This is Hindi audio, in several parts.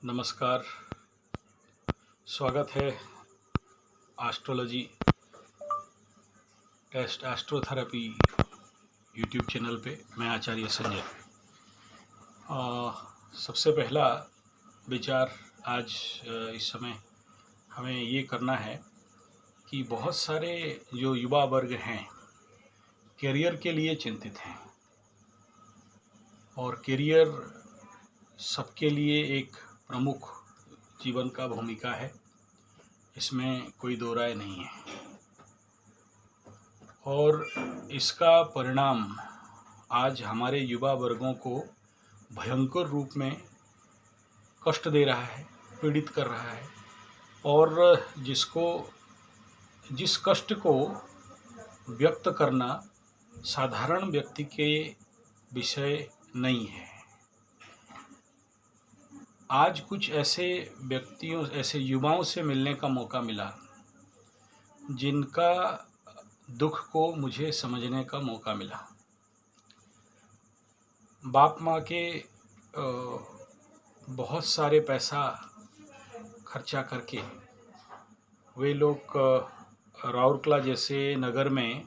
नमस्कार। स्वागत है एस्ट्रोलॉजी टेस्ट एस्ट्रोथेरेपी यूट्यूब चैनल पे। मैं आचार्य संजय। सबसे पहला विचार आज इस समय हमें ये करना है कि बहुत सारे जो युवा वर्ग हैं करियर के लिए चिंतित हैं और करियर सबके लिए एक प्रमुख जीवन का भूमिका है, इसमें कोई दो राय नहीं है। और इसका परिणाम आज हमारे युवा वर्गों को भयंकर रूप में कष्ट दे रहा है, पीड़ित कर रहा है और जिस कष्ट को व्यक्त करना साधारण व्यक्ति के विषय नहीं है। आज कुछ ऐसे व्यक्तियों, ऐसे युवाओं से मिलने का मौका मिला जिनका दुख को मुझे समझने का मौका मिला। बाप माँ के बहुत सारे पैसा खर्चा करके वे लोग राउरकेला जैसे नगर में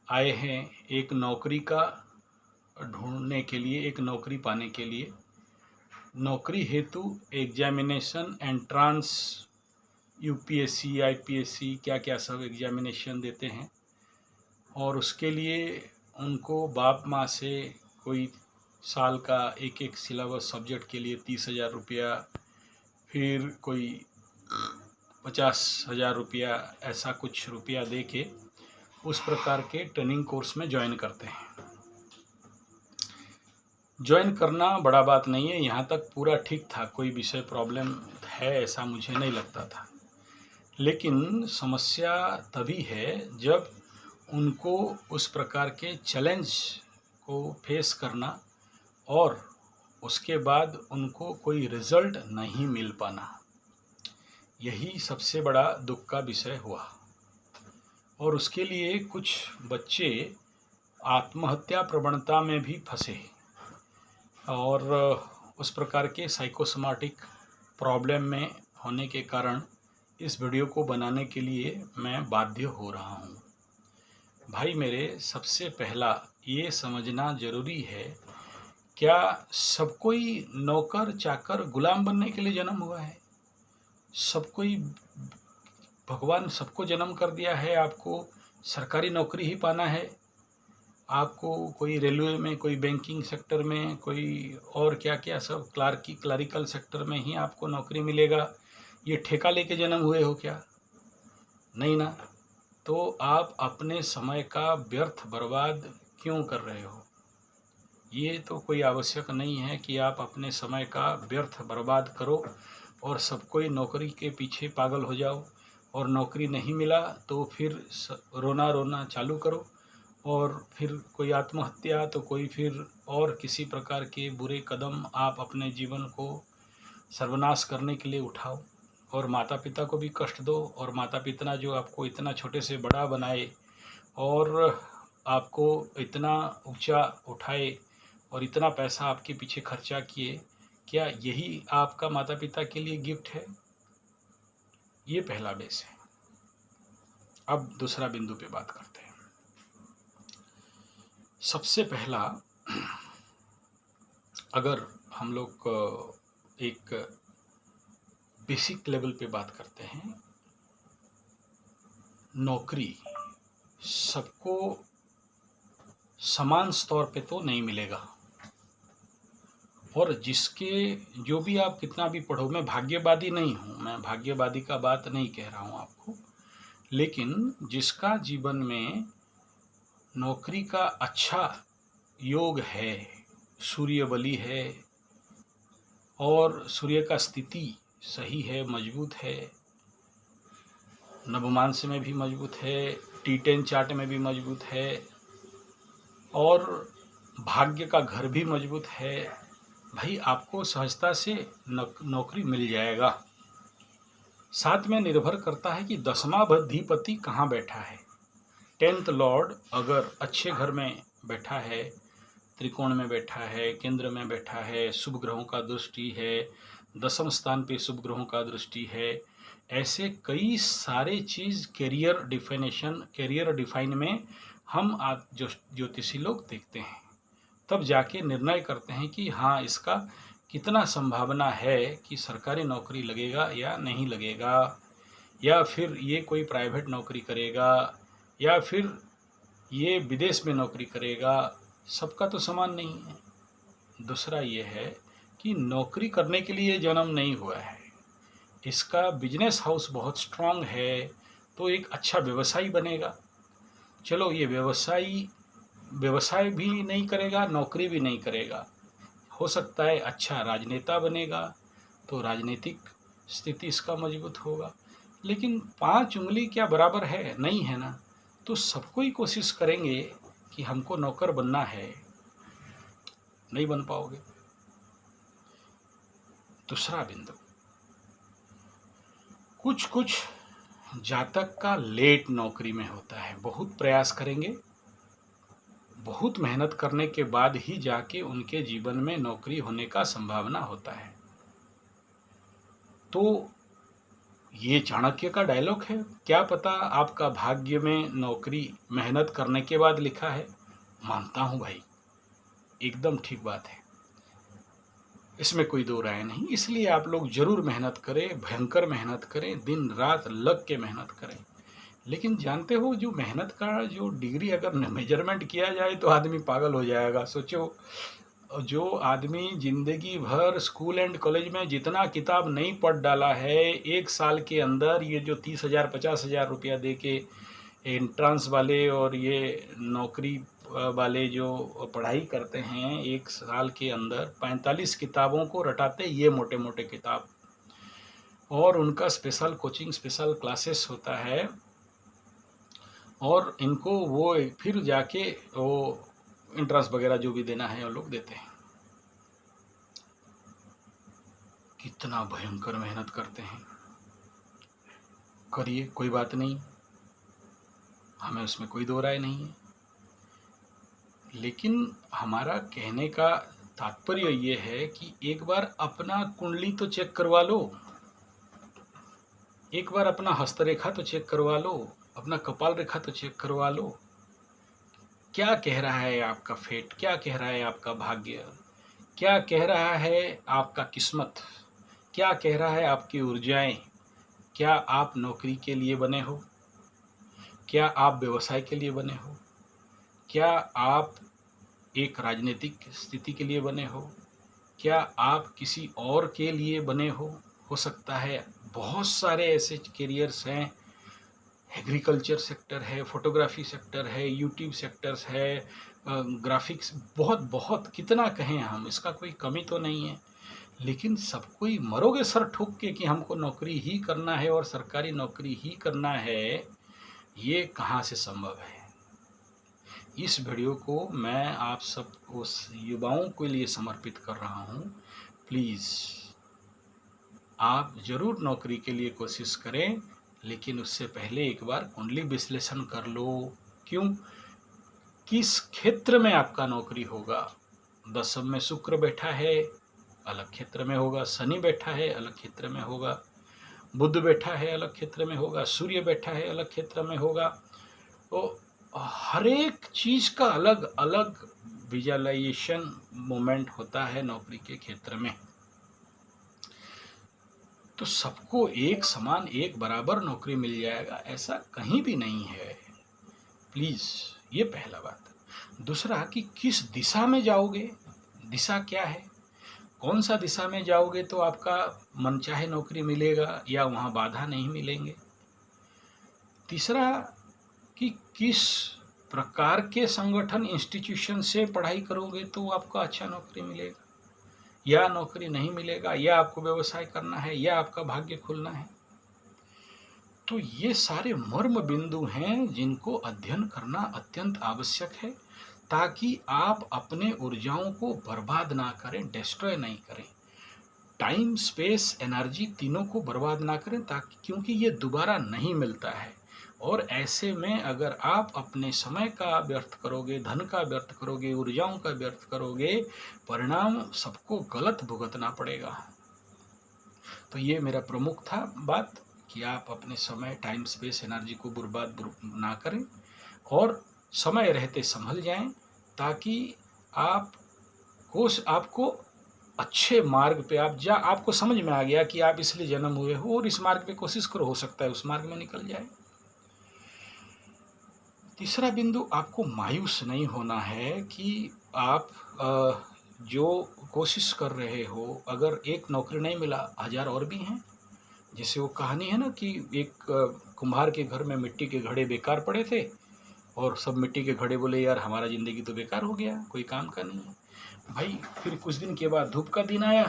आए हैं एक नौकरी का ढूंढने के लिए, एक नौकरी पाने के लिए। नौकरी हेतु एग्जामिनेशन, एंट्रांस, यूपीएससी, आईपीएससी, क्या क्या सब एग्जामिनेशन देते हैं और उसके लिए उनको बाप माँ से कोई साल का एक एक सिलेबस सब्जेक्ट के लिए 30,000 रुपया, फिर कोई 50,000 रुपया, ऐसा कुछ रुपया दे के उस प्रकार के ट्रेनिंग कोर्स में ज्वाइन करते हैं। ज्वाइन करना बड़ा बात नहीं है, यहाँ तक पूरा ठीक था, कोई विषय प्रॉब्लम है ऐसा मुझे नहीं लगता था। लेकिन समस्या तभी है जब उनको उस प्रकार के चैलेंज को फेस करना और उसके बाद उनको कोई रिजल्ट नहीं मिल पाना, यही सबसे बड़ा दुख का विषय हुआ। और उसके लिए कुछ बच्चे आत्महत्या प्रवणता में भी फंसे और उस प्रकार के साइकोसोमैटिक प्रॉब्लम में होने के कारण इस वीडियो को बनाने के लिए मैं बाध्य हो रहा हूँ। भाई मेरे, सबसे पहला ये समझना ज़रूरी है, क्या सब कोई नौकर चाकर गुलाम बनने के लिए जन्म हुआ है? सब कोई, भगवान सबको जन्म कर दिया है, आपको सरकारी नौकरी ही पाना है? आपको कोई रेलवे में, कोई बैंकिंग सेक्टर में, कोई और क्या क्या सब क्लरिकल सेक्टर में ही आपको नौकरी मिलेगा? ये ठेका लेके जन्म हुए हो क्या? नहीं ना। तो आप अपने समय का व्यर्थ बर्बाद क्यों कर रहे हो? ये तो कोई आवश्यक नहीं है कि आप अपने समय का व्यर्थ बर्बाद करो और सब कोई नौकरी के पीछे पागल हो जाओ और नौकरी नहीं मिला तो फिर रोना चालू करो और फिर कोई आत्महत्या तो कोई फिर और किसी प्रकार के बुरे कदम आप अपने जीवन को सर्वनाश करने के लिए उठाओ और माता पिता को भी कष्ट दो। और माता पिता जो आपको इतना छोटे से बड़ा बनाए और आपको इतना ऊंचा उठाए और इतना पैसा आपके पीछे खर्चा किए, क्या यही आपका माता पिता के लिए गिफ्ट है? ये पहला बेस है। अब दूसरा बिंदु पे बात करते हैं। सबसे पहला, अगर हम लोग एक बेसिक लेवल पे बात करते हैं, नौकरी सबको समान स्तर पे तो नहीं मिलेगा और जिसके जो भी आप कितना भी पढ़ो, मैं भाग्यवादी नहीं हूँ, मैं भाग्यवादी का बात नहीं कह रहा हूँ आपको, लेकिन जिसका जीवन में नौकरी का अच्छा योग है, सूर्य बली है और सूर्य का स्थिति सही है, मजबूत है, नवमांश में भी मजबूत है, T10 चार्ट में भी मजबूत है और भाग्य का घर भी मजबूत है, भाई आपको सहजता से नौकरी मिल जाएगा। साथ में निर्भर करता है कि 10वां अधिपति कहाँ बैठा है। 10th लॉर्ड अगर अच्छे घर में बैठा है, त्रिकोण में बैठा है, केंद्र में बैठा है, शुभ ग्रहों का दृष्टि है, दसम स्थान पे शुभ ग्रहों का दृष्टि है। ऐसे कई सारे चीज़ करियर डिफाइन में हम जो ज्योतिषी लोग देखते हैं, तब जाके निर्णय करते हैं कि हाँ, इसका कितना संभावना है कि सरकारी नौकरी लगेगा या नहीं लगेगा, या फिर ये कोई प्राइवेट नौकरी करेगा, या फिर ये विदेश में नौकरी करेगा। सबका तो समान नहीं है। दूसरा ये है कि नौकरी करने के लिए जन्म नहीं हुआ है, इसका बिजनेस हाउस बहुत स्ट्रांग है तो एक अच्छा व्यवसायी बनेगा। चलो, ये व्यवसाय भी नहीं करेगा, नौकरी भी नहीं करेगा, हो सकता है अच्छा राजनेता बनेगा तो राजनीतिक स्थिति इसका मजबूत होगा। लेकिन 5 उंगली क्या बराबर है? नहीं है ना। तो सबको ही कोशिश करेंगे कि हमको नौकर बनना है, नहीं बन पाओगे। दूसरा बिंदु, कुछ जातक का लेट नौकरी में होता है। बहुत प्रयास करेंगे, बहुत मेहनत करने के बाद ही जाके उनके जीवन में नौकरी होने का संभावना होता है। तो ये चाणक्य का डायलॉग है, क्या पता आपका भाग्य में नौकरी मेहनत करने के बाद लिखा है। मानता हूँ भाई, एकदम ठीक बात है, इसमें कोई दो राय नहीं। इसलिए आप लोग जरूर मेहनत करें, भयंकर मेहनत करें, दिन रात लग के मेहनत करें। लेकिन जानते हो, जो मेहनत का जो डिग्री अगर मेजरमेंट किया जाए तो आदमी पागल हो जाएगा। सोचो, जो आदमी जिंदगी भर स्कूल एंड कॉलेज में जितना किताब नहीं पढ़ डाला है, 1 साल के अंदर ये जो 30,000 50,000 रुपया दे के एंट्रेंस वाले और ये नौकरी वाले जो पढ़ाई करते हैं, 1 साल के अंदर 45 किताबों को रटाते, ये मोटे मोटे किताब, और उनका स्पेशल कोचिंग, स्पेशल क्लासेस होता है, और इनको वो फिर जाके वो इंट्रेंस वगैरह जो भी देना है वो लोग देते हैं। कितना भयंकर मेहनत करते हैं। करिए, कोई बात नहीं, हमें उसमें कोई दो राय नहीं है। लेकिन हमारा कहने का तात्पर्य ये है कि एक बार अपना कुंडली तो चेक करवा लो, एक बार अपना हस्तरेखा तो चेक करवा लो, अपना कपाल रेखा तो चेक करवा लो। क्या कह रहा है आपका फेट, क्या कह रहा है आपका भाग्य, क्या कह रहा है आपका किस्मत, क्या कह रहा है आपकी ऊर्जाएं। क्या आप नौकरी के लिए बने हो? क्या आप व्यवसाय के लिए बने हो? क्या आप एक राजनीतिक स्थिति के लिए बने हो? क्या आप किसी और के लिए बने हो सकता है। बहुत सारे ऐसे कैरियर्स हैं, एग्रीकल्चर सेक्टर है, फोटोग्राफी सेक्टर है, यूट्यूब सेक्टर्स है, ग्राफिक्स, बहुत बहुत कितना कहें हम, इसका कोई कमी तो नहीं है। लेकिन सबको ही मरोगे सर ठोक के कि हमको नौकरी ही करना है और सरकारी नौकरी ही करना है, ये कहाँ से संभव है। इस वीडियो को मैं आप सब उस युवाओं के लिए समर्पित कर रहा हूँ। प्लीज़ आप ज़रूर नौकरी के लिए कोशिश करें, लेकिन उससे पहले एक बार कुंडली विश्लेषण कर लो। क्यों? किस क्षेत्र में आपका नौकरी होगा। दसम में शुक्र बैठा है, अलग क्षेत्र में होगा। शनि बैठा है, अलग क्षेत्र में होगा। बुध बैठा है, अलग क्षेत्र में होगा। सूर्य बैठा है, अलग क्षेत्र में होगा। तो हर एक चीज़ का अलग अलग विजुअलाइजेशन मोमेंट होता है नौकरी के क्षेत्र में। तो सबको एक समान, एक बराबर नौकरी मिल जाएगा, ऐसा कहीं भी नहीं है। प्लीज़, ये पहला बात। दूसरा कि किस दिशा में जाओगे, दिशा क्या है, कौन सा दिशा में जाओगे तो आपका मनचाहे नौकरी मिलेगा या वहाँ बाधा नहीं मिलेंगे। तीसरा कि किस प्रकार के संगठन, इंस्टीट्यूशन से पढ़ाई करोगे तो आपका अच्छा नौकरी मिलेगा या नौकरी नहीं मिलेगा, या आपको व्यवसाय करना है, या आपका भाग्य खुलना है। तो ये सारे मर्म बिंदु हैं जिनको अध्ययन करना अत्यंत आवश्यक है, ताकि आप अपने ऊर्जाओं को बर्बाद ना करें, डिस्ट्रॉय नहीं करें। टाइम, स्पेस, एनर्जी तीनों को बर्बाद ना करें, ताकि क्योंकि ये दोबारा नहीं मिलता है। और ऐसे में अगर आप अपने समय का व्यर्थ करोगे, धन का व्यर्थ करोगे, ऊर्जाओं का व्यर्थ करोगे, परिणाम सबको गलत भुगतना पड़ेगा। तो ये मेरा प्रमुख था बात कि आप अपने समय, टाइम, स्पेस, एनर्जी को बर्बाद ना करें और समय रहते संभल जाएं, ताकि आपको अच्छे मार्ग पे आपको समझ में आ गया कि आप इसलिए जन्म हुए हो और इस मार्ग पे कोशिश करो, हो सकता है उस मार्ग में निकल जाए। तीसरा बिंदु, आपको मायूस नहीं होना है कि आप जो कोशिश कर रहे हो, अगर एक नौकरी नहीं मिला, 1000 और भी हैं। जैसे वो कहानी है ना कि एक कुम्हार के घर में मिट्टी के घड़े बेकार पड़े थे और सब मिट्टी के घड़े बोले यार हमारा ज़िंदगी तो बेकार हो गया, कोई काम का नहीं है। भाई फिर कुछ दिन के बाद धूप का दिन आया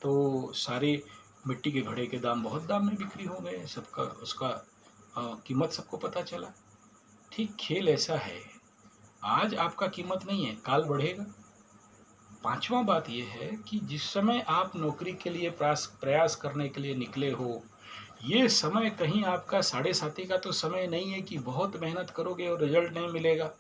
तो सारे मिट्टी के घड़े के दाम बहुत दाम में बिक्री हो गए, सबका उसका कीमत सबको पता चला। ठीक खेल ऐसा है, आज आपका कीमत नहीं है, काल बढ़ेगा। पांचवा बात यह है कि जिस समय आप नौकरी के लिए प्रयास करने के लिए निकले हो, ये समय कहीं आपका 7:30 का तो समय नहीं है कि बहुत मेहनत करोगे और रिजल्ट नहीं मिलेगा।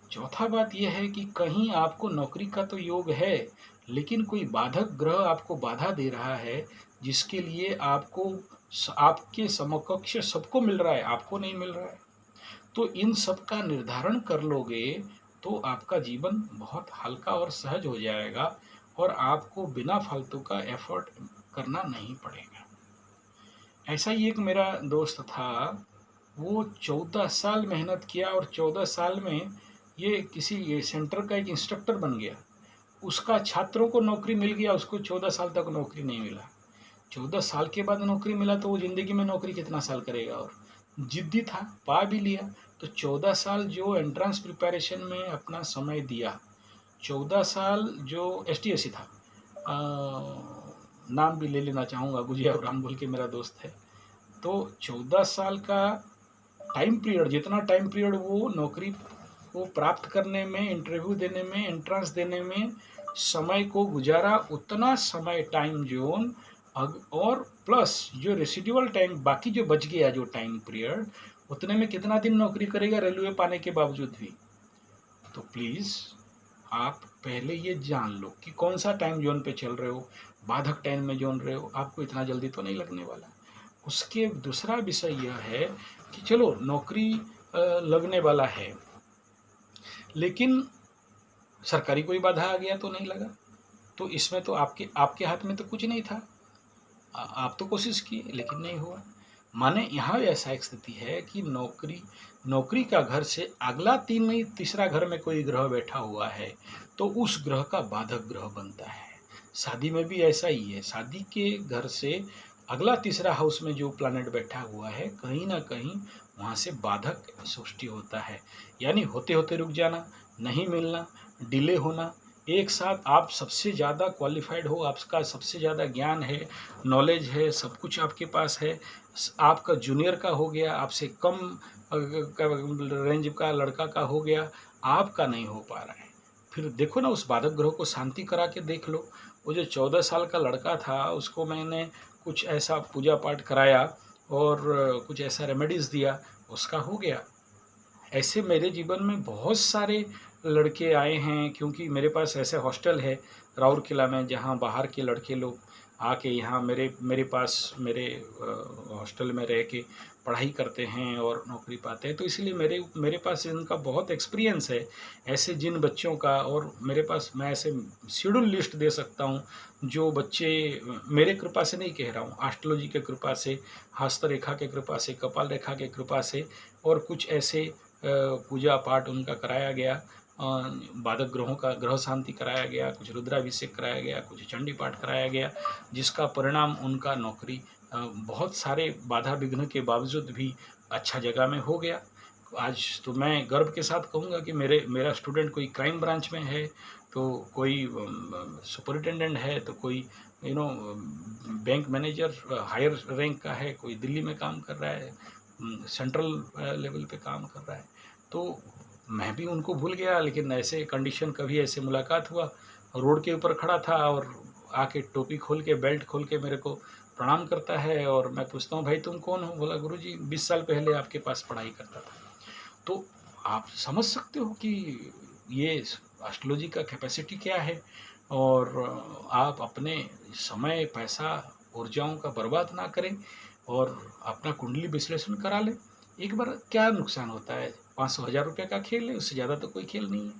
चौथा बात यह है कि कहीं आपको नौकरी का तो योग है, लेकिन कोई बाधक ग्रह आपको बाधा दे रहा है, जिसके लिए आपके समकक्ष सबको मिल रहा है, आपको नहीं मिल रहा है। तो इन सब का निर्धारण कर लोगे तो आपका जीवन बहुत हल्का और सहज हो जाएगा और आपको बिना फालतू का एफर्ट करना नहीं पड़ेगा। ऐसा ही एक मेरा दोस्त था, वो 14 साल मेहनत किया और 14 साल में ये किसी सेंटर का एक इंस्ट्रक्टर बन गया। उसका छात्रों को नौकरी मिल गया, उसको 14 साल तक नौकरी नहीं मिला। 14 साल के बाद नौकरी मिला तो वो ज़िंदगी में नौकरी कितना साल करेगा, और जिद्दी था, पा भी लिया। तो 14 साल जो एंट्रेंस प्रिपरेशन में अपना समय दिया, 14 साल जो STSC था, नाम भी ले लेना चाहूँगा, गुजिया राम बोल के मेरा दोस्त है। तो 14 साल का टाइम पीरियड, जितना टाइम पीरियड वो नौकरी को प्राप्त करने में, इंटरव्यू देने में, एंट्रेंस देने में समय को गुजारा, उतना समय टाइम जोन और प्लस जो रेसिडुअल टाइम बाकी जो बच गया जो टाइम पीरियड, उतने में कितना दिन नौकरी करेगा रेलवे पाने के बावजूद भी। तो प्लीज़ आप पहले ये जान लो कि कौन सा टाइम जोन पे चल रहे हो, बाधक टाइम में जोन रहे हो, आपको इतना जल्दी तो नहीं लगने वाला। उसके दूसरा विषय यह है कि चलो नौकरी लगने वाला है, लेकिन सरकारी कोई बाधा आ गया तो नहीं लगा, तो इसमें तो आपके हाथ में तो कुछ नहीं था। आप तो कोशिश किए लेकिन नहीं हुआ। माने यहाँ ऐसा एक स्थिति है कि नौकरी का घर से अगला तीसरा घर में कोई ग्रह बैठा हुआ है तो उस ग्रह का बाधक ग्रह बनता है। शादी में भी ऐसा ही है, शादी के घर से अगला तीसरा हाउस में जो प्लैनेट बैठा हुआ है, कहीं ना कहीं वहाँ से बाधक सृष्टि होता है। यानी होते होते रुक जाना, नहीं मिलना, डिले होना। एक साथ आप सबसे ज़्यादा क्वालिफाइड हो, आपका सबसे ज़्यादा ज्ञान है, नॉलेज है, सब कुछ आपके पास है, आपका जूनियर का हो गया, आपसे कम रेंज का लड़का का हो गया, आपका नहीं हो पा रहा है। फिर देखो ना, उस बाधक ग्रह को शांति करा के देख लो। वो जो 14 साल का लड़का था, उसको मैंने कुछ ऐसा पूजा पाठ कराया और कुछ ऐसा रेमेडीज़ दिया, उसका हो गया। ऐसे मेरे जीवन में बहुत सारे लड़के आए हैं, क्योंकि मेरे पास ऐसे हॉस्टल है राउरकेला में, जहाँ बाहर के लड़के लोग आके यहाँ मेरे पास मेरे हॉस्टल में रह के पढ़ाई करते हैं और नौकरी पाते हैं। तो इसलिए मेरे पास इनका बहुत एक्सपीरियंस है ऐसे जिन बच्चों का, और मेरे पास मैं ऐसे शेड्यूल लिस्ट दे सकता हूँ जो बच्चे, मेरे कृपा से नहीं कह रहा हूँ, एस्ट्रोलॉजी के कृपा से, हस्तरेखा के कृपा से, कपाल रेखा के कृपा से, और कुछ ऐसे पूजा पाठ उनका कराया गया, बाधक ग्रहों का ग्रह शांति कराया गया, कुछ रुद्राभिषेक कराया गया, कुछ चंडी पाठ कराया गया, जिसका परिणाम उनका नौकरी बहुत सारे बाधा विघ्न के बावजूद भी अच्छा जगह में हो गया। आज तो मैं गर्व के साथ कहूँगा कि मेरा स्टूडेंट कोई क्राइम ब्रांच में है, तो कोई सुपरिटेंडेंट है, तो कोई बैंक मैनेजर हायर रैंक का है, कोई दिल्ली में काम कर रहा है, सेंट्रल लेवल पे काम कर रहा है। तो मैं भी उनको भूल गया, लेकिन ऐसे कंडीशन कभी ऐसे मुलाकात हुआ, रोड के ऊपर खड़ा था और आके टोपी खोल के, बेल्ट खोल के मेरे को प्रणाम करता है, और मैं पूछता हूँ भाई तुम कौन हो? बोला गुरुजी 20 साल पहले आपके पास पढ़ाई करता था। तो आप समझ सकते हो कि ये एस्ट्रोलॉजी का कैपेसिटी क्या है, और आप अपने समय, पैसा ऊर्जाओं का बर्बाद ना करें और अपना कुंडली विश्लेषण करा लें। एक बार क्या नुकसान होता है, 500-1000 रुपये का खेल है, उससे ज़्यादा तो कोई खेल नहीं है।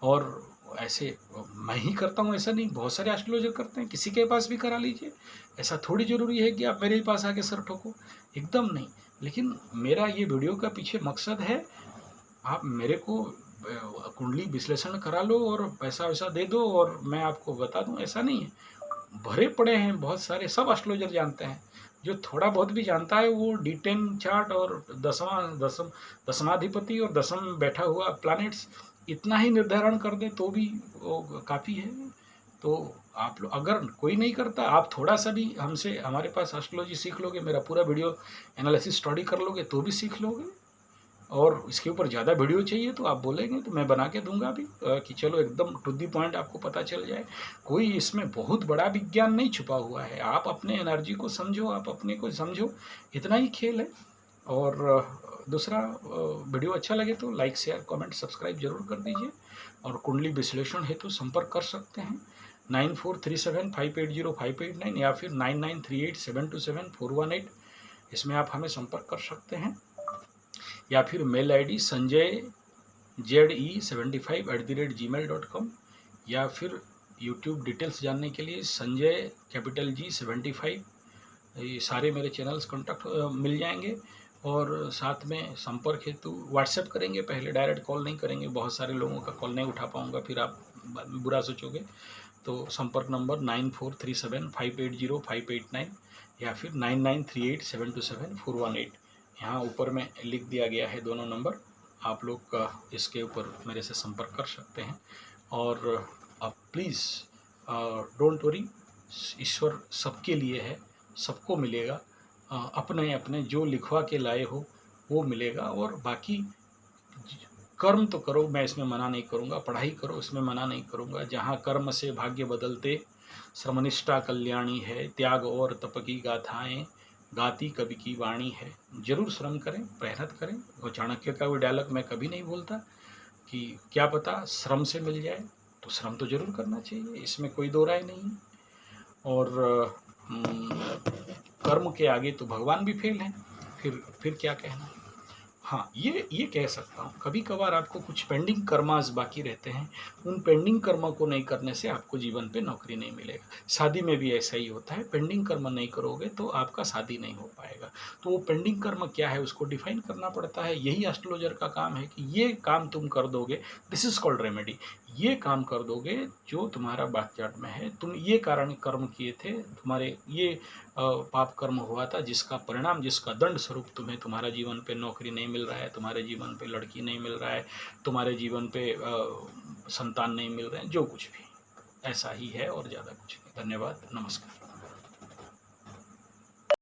और ऐसे मैं ही करता हूँ ऐसा नहीं, बहुत सारे एस्ट्रोलॉजर करते हैं, किसी के पास भी करा लीजिए। ऐसा थोड़ी ज़रूरी है कि आप मेरे ही पास आके सर ठोको, एकदम नहीं। लेकिन मेरा ये वीडियो का पीछे मकसद है, आप मेरे को कुंडली विश्लेषण करा लो और पैसा वैसा दे दो और मैं आपको बता दूँ, ऐसा नहीं है। भरे पड़े हैं बहुत सारे, सब एस्ट्रोलॉजर जानते हैं। जो थोड़ा बहुत भी जानता है वो D10 चार्ट और दसमाधिपति और दसम में बैठा हुआ प्लैनेट्स इतना ही निर्धारण कर दे तो भी वो काफ़ी है। तो आप लोग अगर कोई नहीं करता, आप थोड़ा सा भी हमसे हमारे पास एस्ट्रोलॉजी सीख लोगे, मेरा पूरा वीडियो एनालिसिस स्टडी कर लोगे तो भी सीख लोगे। और इसके ऊपर ज़्यादा वीडियो चाहिए तो आप बोलेंगे तो मैं बना के दूंगा अभी, कि चलो एकदम टू दी पॉइंट आपको पता चल जाए। कोई इसमें बहुत बड़ा विज्ञान नहीं छुपा हुआ है, आप अपने एनर्जी को समझो, आप अपने को समझो, इतना ही खेल है। और दूसरा, वीडियो अच्छा लगे तो लाइक शेयर कमेंट सब्सक्राइब जरूर कर दीजिए। और कुंडली विश्लेषण हेतु संपर्क कर सकते हैं 9437580589 या फिर 9938727418। इसमें आप हमें संपर्क कर सकते हैं, या फिर मेल ID sanjayze75@gmail.com, या फिर यूट्यूब डिटेल्स जानने के लिए sanjay_G75, ये सारे मेरे चैनल्स कॉन्टैक्ट मिल जाएंगे। और साथ में संपर्क हेतु व्हाट्सएप करेंगे पहले, डायरेक्ट कॉल नहीं करेंगे, बहुत सारे लोगों का कॉल नहीं उठा पाऊँगा, फिर आप बाद में बुरा सोचोगे। तो संपर्क नंबर 9437580589 या फिर 9938727418। यहाँ ऊपर में लिख दिया गया है दोनों नंबर, आप लोग इसके ऊपर मेरे से संपर्क कर सकते हैं। और आप प्लीज़ डोंट वरी, ईश्वर सबके लिए है, सबको मिलेगा। अपने अपने जो लिखवा के लाए हो वो मिलेगा। और बाकी कर्म तो करो, मैं इसमें मना नहीं करूँगा, पढ़ाई करो, इसमें मना नहीं करूँगा। जहाँ कर्म से भाग्य बदलते, श्रमनिष्ठा कल्याणी है, त्याग और तप की गाथाएँ गाती कवि की वाणी है। जरूर श्रम करें, मेहनत करें। और चाणक्य का वो डायलॉग मैं कभी नहीं भूलता कि क्या पता श्रम से मिल जाए, तो श्रम तो जरूर करना चाहिए, इसमें कोई दो राय नहीं है। और कर्म के आगे तो भगवान भी फेल हैं, फिर क्या कहना। हाँ, ये कह सकता हूँ, कभी कभार आपको कुछ पेंडिंग कर्मास बाकी रहते हैं, उन पेंडिंग कर्मों को नहीं करने से आपको जीवन पे नौकरी नहीं मिलेगा। शादी में भी ऐसा ही होता है, पेंडिंग कर्म नहीं करोगे तो आपका शादी नहीं हो पाएगा। तो वो पेंडिंग कर्म क्या है उसको डिफाइन करना पड़ता है। यही एस्ट्रोलॉजर का काम है कि ये काम तुम कर दोगे, दिस इज कॉल्ड रेमेडी। ये काम कर दोगे जो तुम्हारा बात चार्ट में है, तुम ये कारण कर्म किए थे, तुम्हारे ये पाप कर्म हुआ था, जिसका परिणाम, जिसका दंड स्वरूप तुम्हें तुम्हारा जीवन पे नौकरी नहीं मिल रहा है, तुम्हारे जीवन पे लड़की नहीं मिल रहा है, तुम्हारे जीवन पे संतान नहीं मिल रहे हैं, जो कुछ भी ऐसा ही है और ज़्यादा कुछ नहीं। धन्यवाद, नमस्कार।